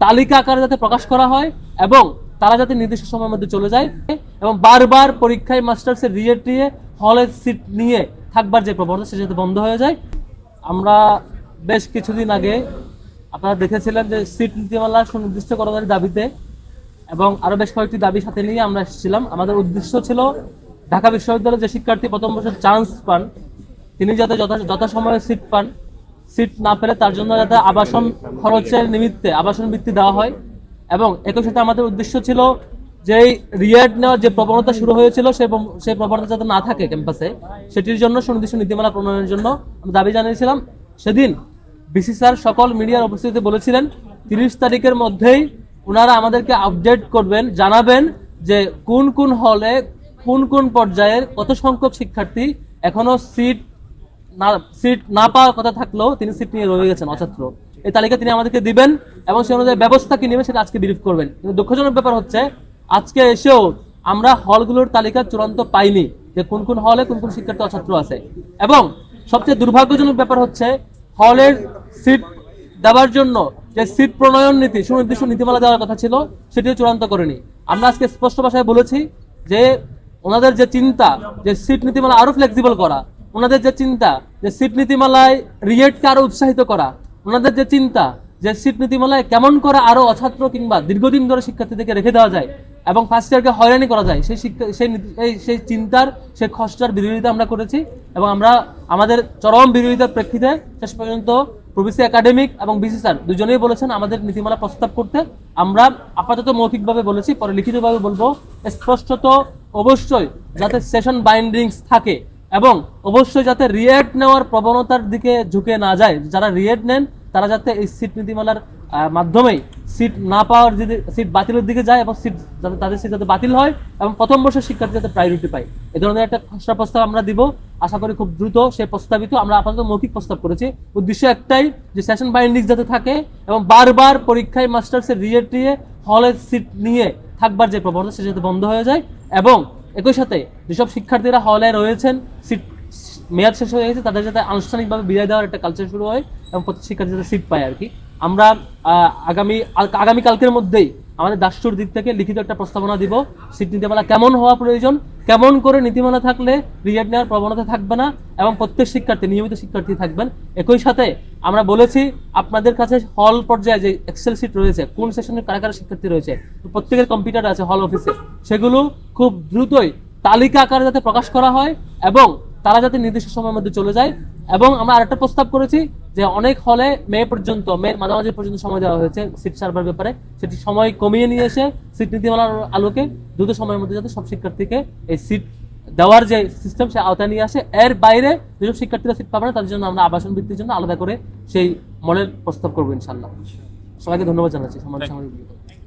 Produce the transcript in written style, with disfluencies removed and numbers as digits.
তালিকা আকারে যাতে প্রকাশ করা হয় এবং তারা যাতে নির্দিষ্ট সময়ের মধ্যে চলে যায় এবং বারবার পরীক্ষায় মাস্টার্সের রিয়েটিয়ে হলের সিট নিয়ে থাকবার যে প্রবণতা সেটা যাতে বন্ধ হয়ে যায়। আমরা বেশ কিছুদিন আগে আপনারা দেখেছিলেন যে সিট নীতিমালা সুনির্দিষ্টকরণের দাবিতে এবং আরো বেশ কয়েকটি দাবি সাথে নিয়ে আমরা এসেছিলাম। আমাদের উদ্দেশ্য ছিল ঢাকা বিশ্ববিদ্যালয়ের যে শিক্ষার্থী প্রথম বর্ষের চান্স পান তিনি যাতে যথাসময়ে সিট পান, সিট না পেলে তার জন্য যাতে আবাসন খরচের নিমিত্তে আবাসন বৃত্তি দেওয়া হয় এবং একই সাথে আমাদের উদ্দেশ্য ছিল যে রিয়েট নেওয়ার যে প্রবণতা শুরু হয়েছিল সেই প্রবণতা যাতে না থাকে ক্যাম্পাসে, সেটির জন্য সুনির্দিষ্ট নীতিমালা প্রণয়নের জন্য আমরা দাবি জানিয়েছিলাম। সেদিন বিসি স্যার সকল মিডিয়ার উপস্থিতিতে বলেছিলেন 30 তারিখের মধ্যেই ওনারা আমাদেরকে আপডেট করবেন, জানাবেন যে কোন কোন হলে কোন কোন পর্যায়ের কত সংখ্যক শিক্ষার্থী এখনো সিট না পাওয়ার কথা থাকলেও তিনি সিট নিয়ে রয়ে গেছেন অছাত্র। এই তালিকা তিনি আমাদেরকে দিবেন এবং সে অনুযায়ী ব্যবস্থা কি নেবেন সেটা আজকে ব্রিফ করবেন। কিন্তু দুঃখজনক ব্যাপার হচ্ছে আজকে এসেও আমরা হলগুলোর তালিকা চূড়ান্ত পাইনি যে কোন কোন হলে কোন কোন শিক্ষার্থী অছাত্র আছে এবং সবচেয়ে দুর্ভাগ্যজনক ব্যাপার হচ্ছে হলের সিট দেওয়ার জন্য যে সিট প্রণয়ন নীতি সুনির্দিষ্ট নীতিমালা দেওয়ার কথা ছিল সেটিও চূড়ান্ত করেনি। আমরা আজকে স্পষ্ট ভাষায় বলেছি যে ওনাদের যে চিন্তা যে সিট নীতিমালা আরো ফ্লেক্সিবল করা, ওনাদের যে চিন্তা যে সিট নীতিমালায় রিয়েটকে আরো উৎসাহিত করা, ওনাদের যে চিন্তা যে সিট নীতিমালায় কেমন করে আরো অছাত্র কিংবা দীর্ঘদিন ধরে শিক্ষার্থীদেরকে রেখে দেওয়া যায় এবং ফার্স্ট ইয়ারকে হয়রানি করা যায় সেই চিন্তার সেই খসড়ার বিরোধিতা আমরা করেছি এবং আমরা আমাদের চরম বিরোধিতার প্রেক্ষিতে শেষ পর্যন্ত প্রভিসি একাডেমিক এবং বিসি স্যার দুজনেই বলেছেন আমাদের নীতিমালা প্রস্তাব করতে। আমরা আপাতত মৌখিকভাবে বলেছি, পরে লিখিতভাবে বলবো। স্পষ্টত অবশ্যই যাতে সেশন বাইন্ডিংস থাকে এবং অবশ্যই যাতে রিয়েট নেওয়ার প্রবণতার দিকে ঝুঁকে না যায়, যারা রিয়েট নেন তারা যাতে এই সিট নীতিমালার মাধ্যমেই সিট না পাওয়ার যদি সিট বাতিলের দিকে যায় এবং সিট যাতে তাদের সিট যাতে বাতিল হয় এবং প্রথম বর্ষের শিক্ষার্থী যাতে প্রায়োরিটি পায়, এ ধরনের একটা খসড়া প্রস্তাব আমরা দিব। আশা করি খুব দ্রুত সেই প্রস্তাবিত, আমরা আপাতত মৌখিক প্রস্তাব করেছি। উদ্দেশ্য একটাই যে সেশন বাইন্ডিংস যাতে থাকে এবং বারবার পরীক্ষায় মাস্টার্সের রিয়েটিয়ে হলের সিট নিয়ে থাকবার যে প্রবণতা সেটা যাতে বন্ধ হয়ে যায় এবং একই সাথে যেসব শিক্ষার্থীরা হলে রয়েছেন সিট মেয়াদ শেষ হয়ে গেছে তাদের যাতে আনুষ্ঠানিকভাবে বিদায় দেওয়ার একটা কালচার শুরু হয় এবং প্রত্যেক শিক্ষার্থী যাতে সিট পায় আর কি। আমরা আগামীকালকের মধ্যেই আমাদের দাসুর দিক থেকে লিখিত একটা প্রস্তাবনা দিব সিট নীতিমালা কেমন হওয়া প্রয়োজন, কেমন করে নীতিমালা থাকলে রিয়েট নেওয়ার প্রবণতা থাকবে না এবং প্রত্যেক শিক্ষার্থী নিয়মিত শিক্ষার্থী থাকবেন। একই সাথে আমরা বলেছি আপনাদের কাছে হল পর্যায়ে যে এক্সেল সিট রয়েছে, কোন সেশনের কারা কারা শিক্ষার্থী রয়েছে, প্রত্যেকের কম্পিউটার আছে হল অফিসে, সেগুলো খুব দ্রুতই তালিকা আকারে যাতে প্রকাশ করা হয় এবং তারা যাতে নির্দিষ্ট সময়ের মধ্যে চলে যায়। এবং আমরা আরেকটা প্রস্তাব করেছি যে অনেক হলে মে মাঝামাঝি পর্যন্ত সময় দেওয়া হয়েছে সিট সার্ভার ব্যাপারে, সেটি সময় কমিয়ে নিয়ে এসে সিট নীতিমালার আলোকে দ্রুত সময়ের মধ্যে যাতে সব শিক্ষার্থীকে এই সিট দেওয়ার যে সিস্টেম সে আওতায় নিয়ে আসে। এর বাইরে যেসব শিক্ষার্থীরা সিট পাবে না তাদের জন্য আমরা আবাসন বৃত্তির জন্য আলাদা করে সেই মডেল প্রস্তাব করবো ইনশাল্লাহ। সবাইকে ধন্যবাদ জানাচ্ছি।